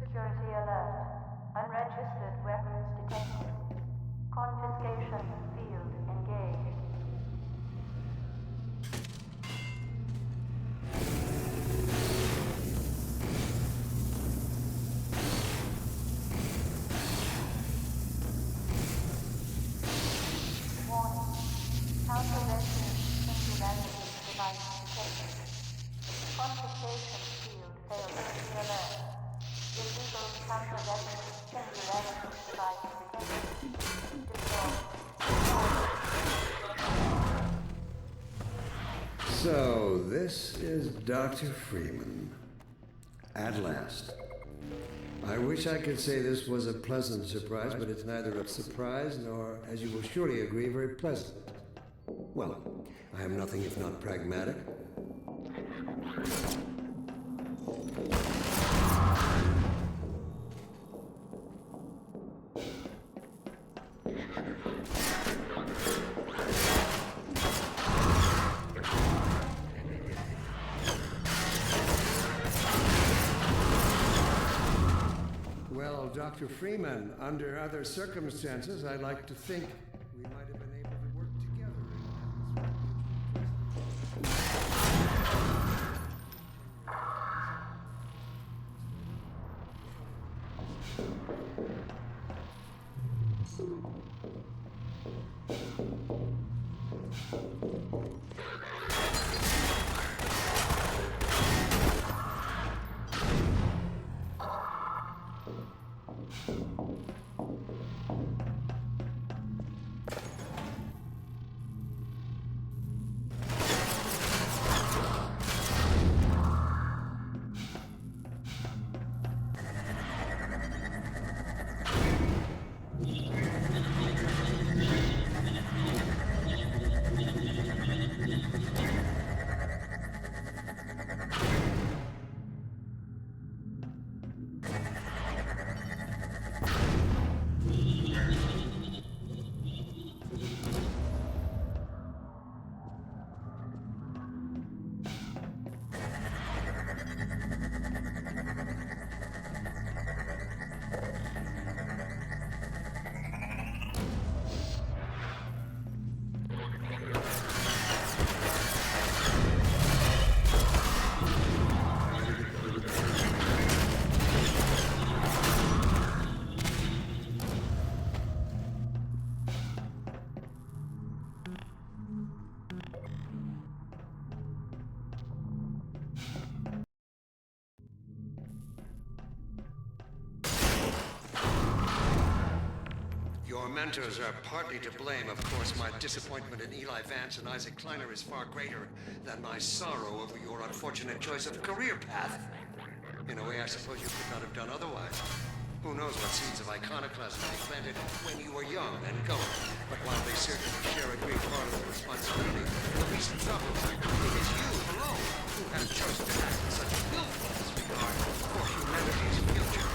Security alert. Unregistered weapons detected. Confiscation field engaged. Warning. Counter-resident singularity device detected. Confiscation field failed. Alert. Illegal counter-resident singularity device detected. Deployed. So, this is Dr. Freeman. At last. I wish I could say this was a pleasant surprise, but it's neither a surprise nor, as you will surely agree, very pleasant. Well, I am nothing if not pragmatic. Well, Dr. Freeman, under other circumstances, I'd like to think we might have been able to work together. Your mentors are partly to blame. Of course, my disappointment in Eli Vance and Isaac Kleiner is far greater than my sorrow over your unfortunate choice of career path. In a way, I suppose you could not have done otherwise. Who knows what seeds of iconoclasm they planted when you were young and going. But while they certainly share a great part of the responsibility, the recent trouble, it is you alone who have chosen to act in such willful disregard for humanity's future.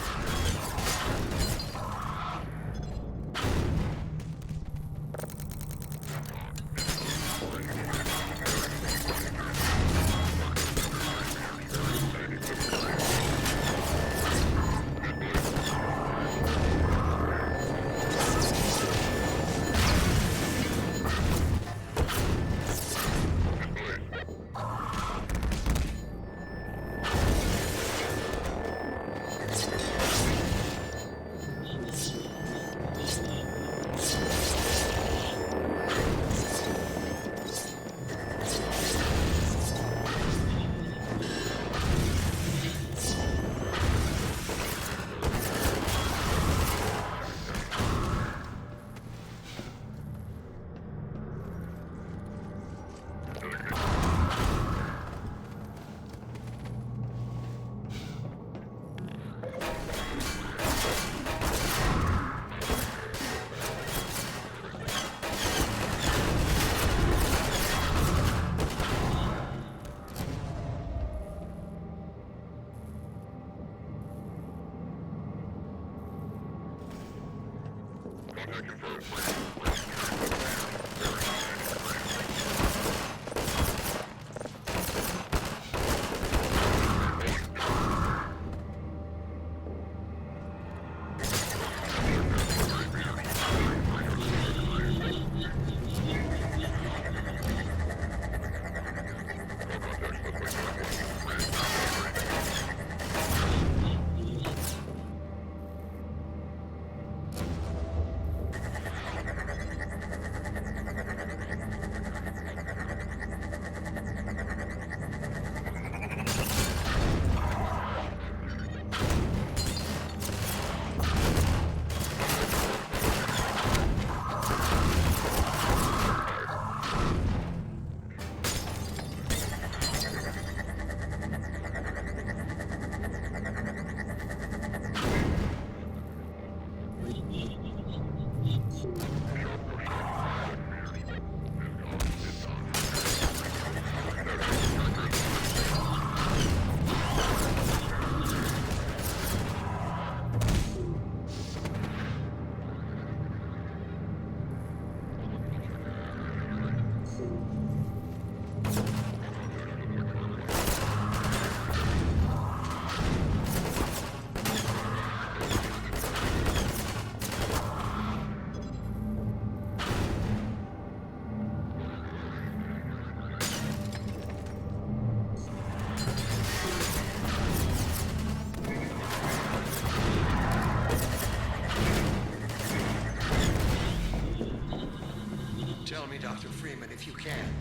if you can.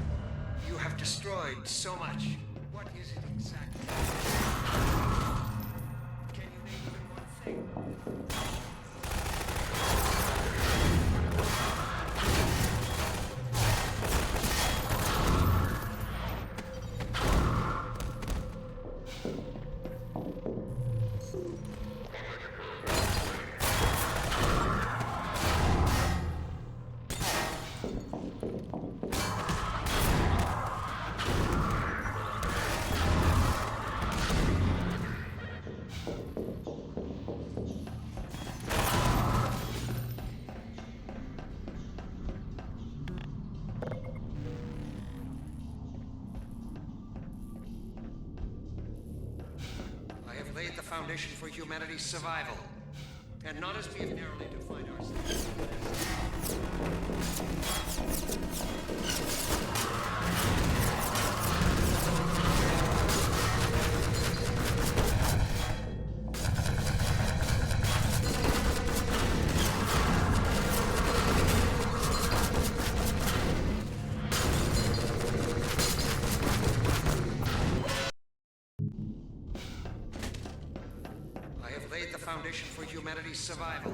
You have destroyed so much. What is it exactly? Can you name even one thing? Laid the foundation for humanity's survival, and not as we have narrowly defined ourselves. Laid the foundation for humanity's survival.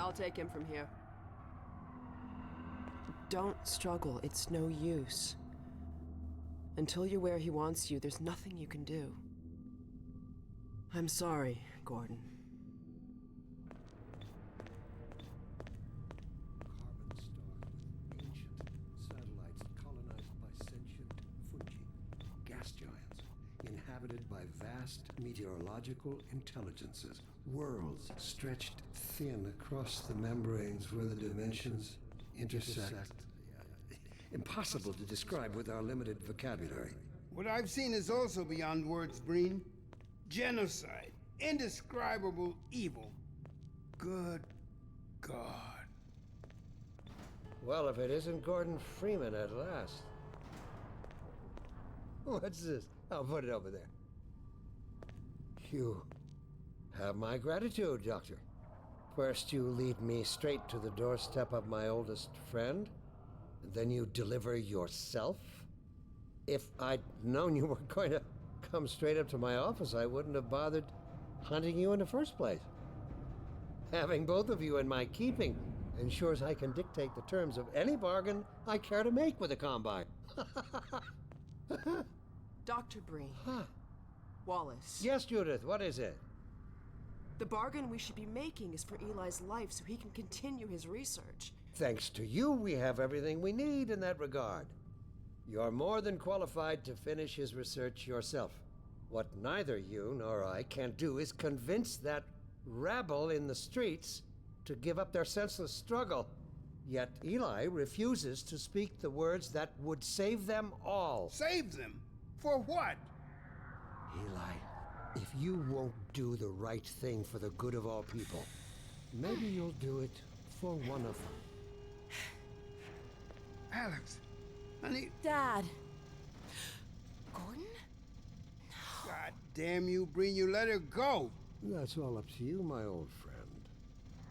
I'll take him from here. Don't struggle. It's no use. Until you're where he wants you, there's nothing you can do. I'm sorry, Gordon. Carbon star with ancient satellites colonized by sentient fungi, gas giants, inhabited by vast meteorological intelligences, worlds stretched thin across the membranes where the dimensions intersect. Impossible to describe with our limited vocabulary. What I've seen is also beyond words, Breen. Genocide. Indescribable evil. Good God. Well, if it isn't Gordon Freeman at last. What's this? I'll put it over there. You have my gratitude, Doctor. First, you lead me straight to the doorstep of my oldest friend, and then you deliver yourself. If I'd known you were going to come straight up to my office, I wouldn't have bothered hunting you in the first place. Having both of you in my keeping ensures I can dictate the terms of any bargain I care to make with the Combine. Dr. Breen. Huh. Wallace. Yes, Judith, what is it? The bargain we should be making is for Eli's life so he can continue his research. Thanks to you, we have everything we need in that regard. You're more than qualified to finish his research yourself. What neither you nor I can do is convince that rabble in the streets to give up their senseless struggle. Yet Eli refuses to speak the words that would save them all. Save them? For what? Eli, if you won't do the right thing for the good of all people, maybe you'll do it for one of them. Alex, honey, Dad. Gordon? God damn you, Breen, you let her go. That's all up to you, my old friend.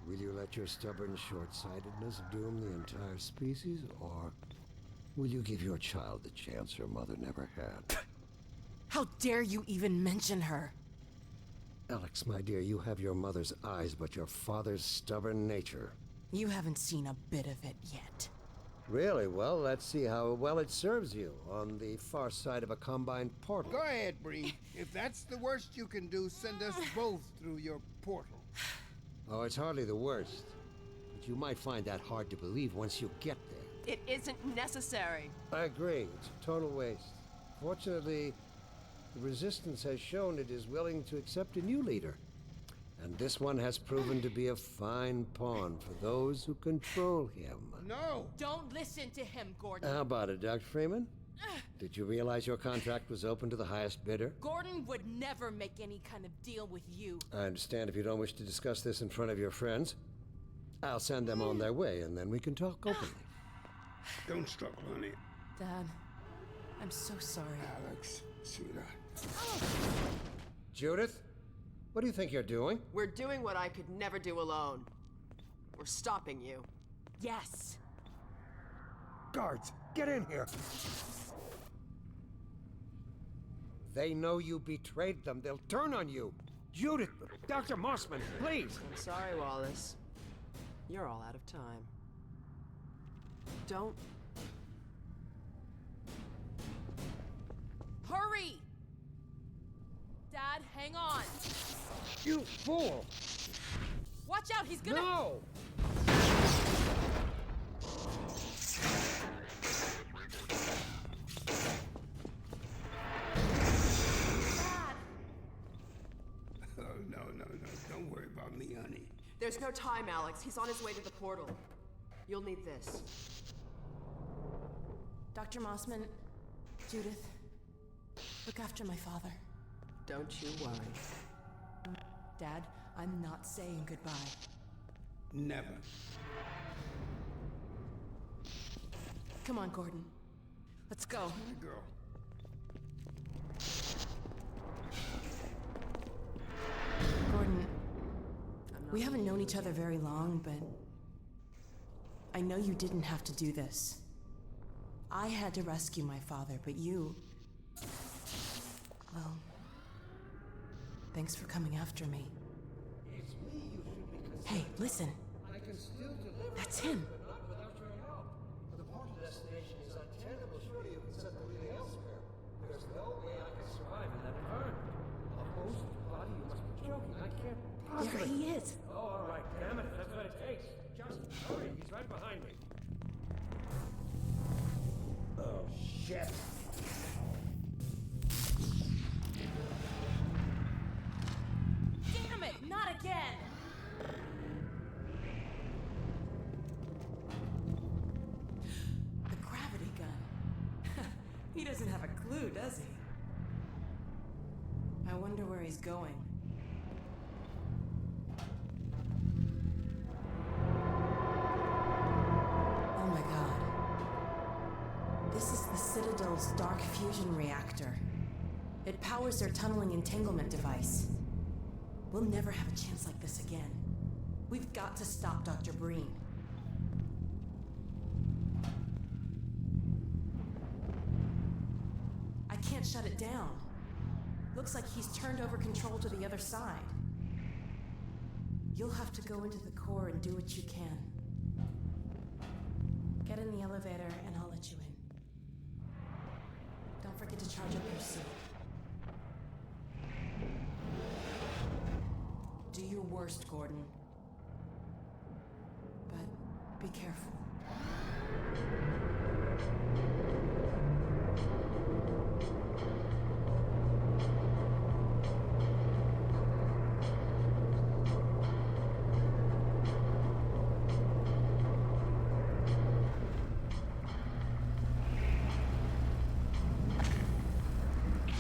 Will you let your stubborn short-sightedness doom the entire species, or will you give your child the chance her mother never had? How dare you even mention her? Alex, my dear, you have your mother's eyes, but your father's stubborn nature. You haven't seen a bit of it yet. Really? Well, let's see how well it serves you on the far side of a Combine portal. Go ahead, Breen. If that's the worst you can do, send us both through your portal. Oh, it's hardly the worst. But you might find that hard to believe once you get there. It isn't necessary. I agree. It's a total waste. Fortunately, the Resistance has shown it is willing to accept a new leader. And this one has proven to be a fine pawn for those who control him. No! Don't listen to him, Gordon. How about it, Dr. Freeman? Did you realize your contract was open to the highest bidder? Gordon would never make any kind of deal with you. I understand if you don't wish to discuss this in front of your friends. I'll send them on their way, and then we can talk openly. Don't struggle, honey. Dad, I'm so sorry. Alex, sweetheart. Judith, what do you think you're doing? We're doing what I could never do alone. We're stopping you. Yes. Guards, get in here! They know you betrayed them. They'll turn on you. Judith, Dr. Mossman, please! I'm sorry, Wallace. You're all out of time. Don't... Hurry! Dad, hang on. You fool! Watch out, he's gonna... No! Dad! Oh, no. Don't worry about me, honey. There's no time, Alex. He's on his way to the portal. You'll need this. Dr. Mossman, Judith, look after my father. Don't you worry. Dad, I'm not saying goodbye. Never. Come on, Gordon. Let's go. My girl. Gordon, we haven't known each other very long, but I know you didn't have to do this. I had to rescue my father, but you... Well, thanks for coming after me. Hey, listen. can still deliver. That's him. But not without your help. The portal destination is untenable. Surely you can set the relay elsewhere. There's no way I can survive in that environment. A host body, you must be joking. I can't There possibly. he is. Oh, all right, damn it. That's what it takes. Just hurry. He's right behind me. Oh, shit. Damn it! Not again! The gravity gun. He doesn't have a clue, does he? I wonder where he's going. Oh my god. This is the Citadel's dark fusion reactor. It powers their tunneling entanglement device. We'll never have a chance like this again. We've got to stop Dr. Breen. I can't shut it down. Looks like he's turned over control to the other side. You'll have to go into the core and do what you can. Get in the elevator and I'll let you in. Don't forget to charge up your suit. Do your worst, Gordon. But be careful.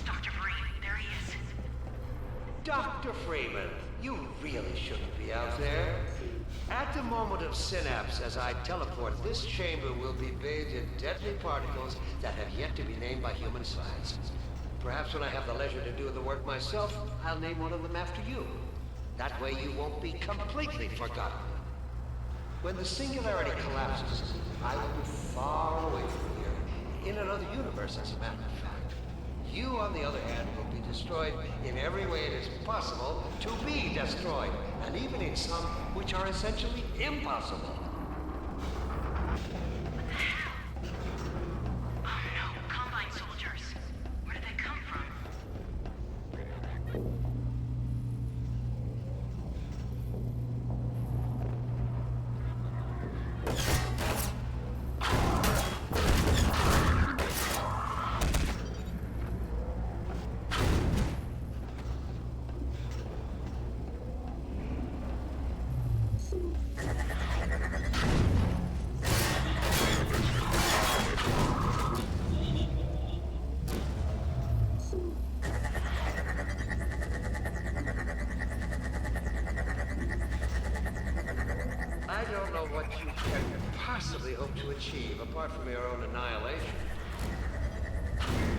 Dr. Breen, there he is. Dr. Freeman, you really shouldn't be out there. At the moment of synapse, as I teleport, this chamber will be bathed in deadly particles that have yet to be named by human science. Perhaps when I have the leisure to do the work myself, I'll name one of them after you. That way you won't be completely forgotten. When the singularity collapses, I will be far away from here, in another universe, as a matter of fact. You, on the other hand, will be destroyed in every way it is possible to be destroyed, and even in some which are essentially impossible. Oh no, Combine soldiers. Where did they come from? I don't know what you can possibly hope to achieve apart from your own annihilation.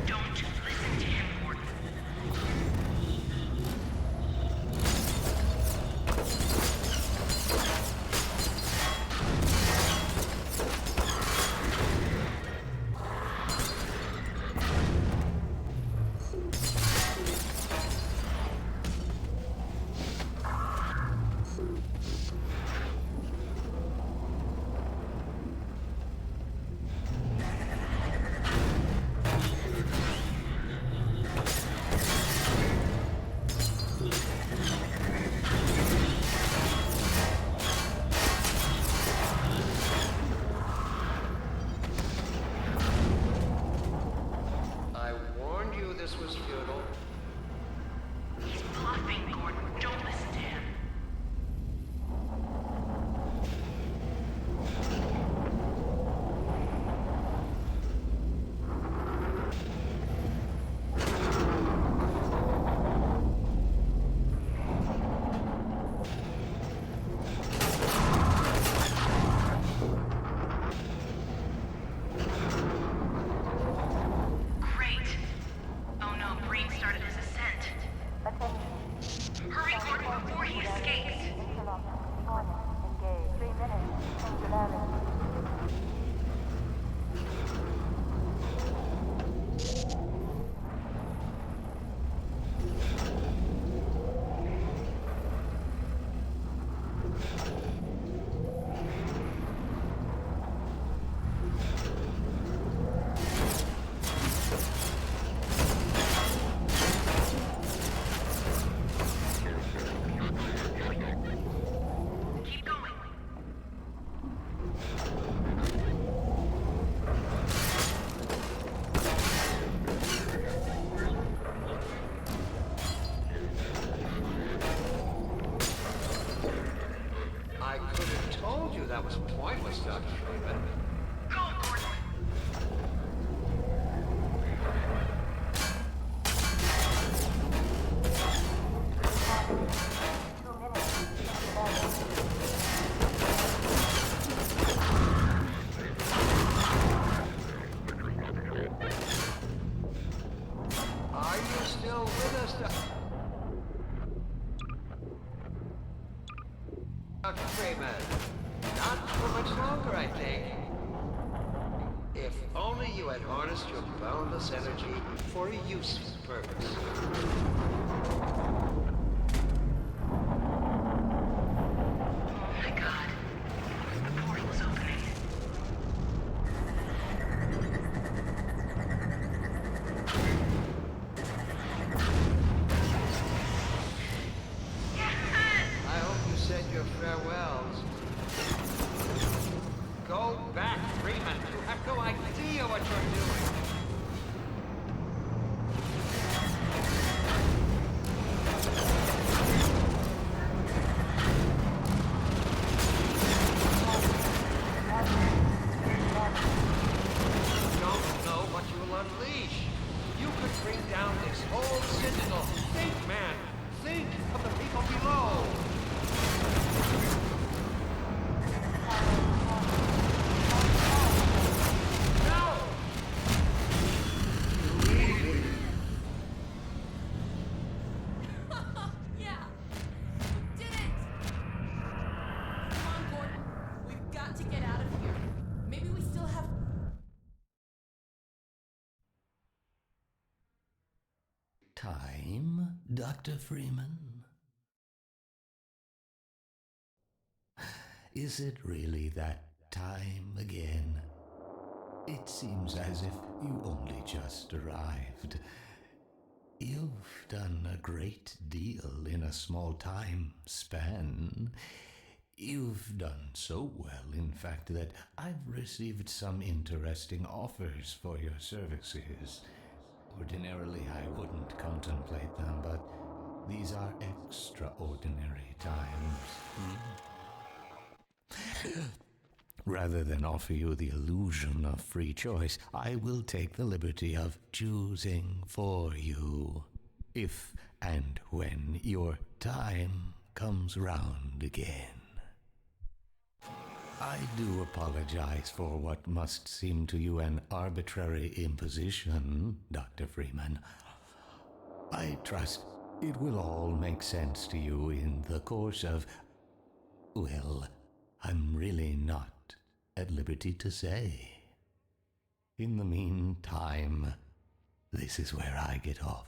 Don't listen to him, Gordon. you had harnessed your boundless energy for a useful purpose. Oh my god. The portal's opening. I hope you said your farewells. Go back, Freeman. You have no idea what you're doing. You don't know what you will unleash. You could bring down this whole Citadel. Think, man. Think of the people below. No! You leave me. Yeah! We did it! Come on, Gordon. We've got to get out of here. Maybe we still have... Time, Dr. Freeman? Is it really that time again? It seems as if you only just arrived. You've done a great deal in a small time span. You've done so well, in fact, that I've received some interesting offers for your services. Ordinarily, I wouldn't contemplate them, but these are extraordinary times. Rather than offer you the illusion of free choice, I will take the liberty of choosing for you, if and when your time comes round again. I do apologize for what must seem to you an arbitrary imposition, Dr. Freeman. I trust it will all make sense to you in the course of... well, I'm really not at liberty to say. In the meantime, this is where I get off.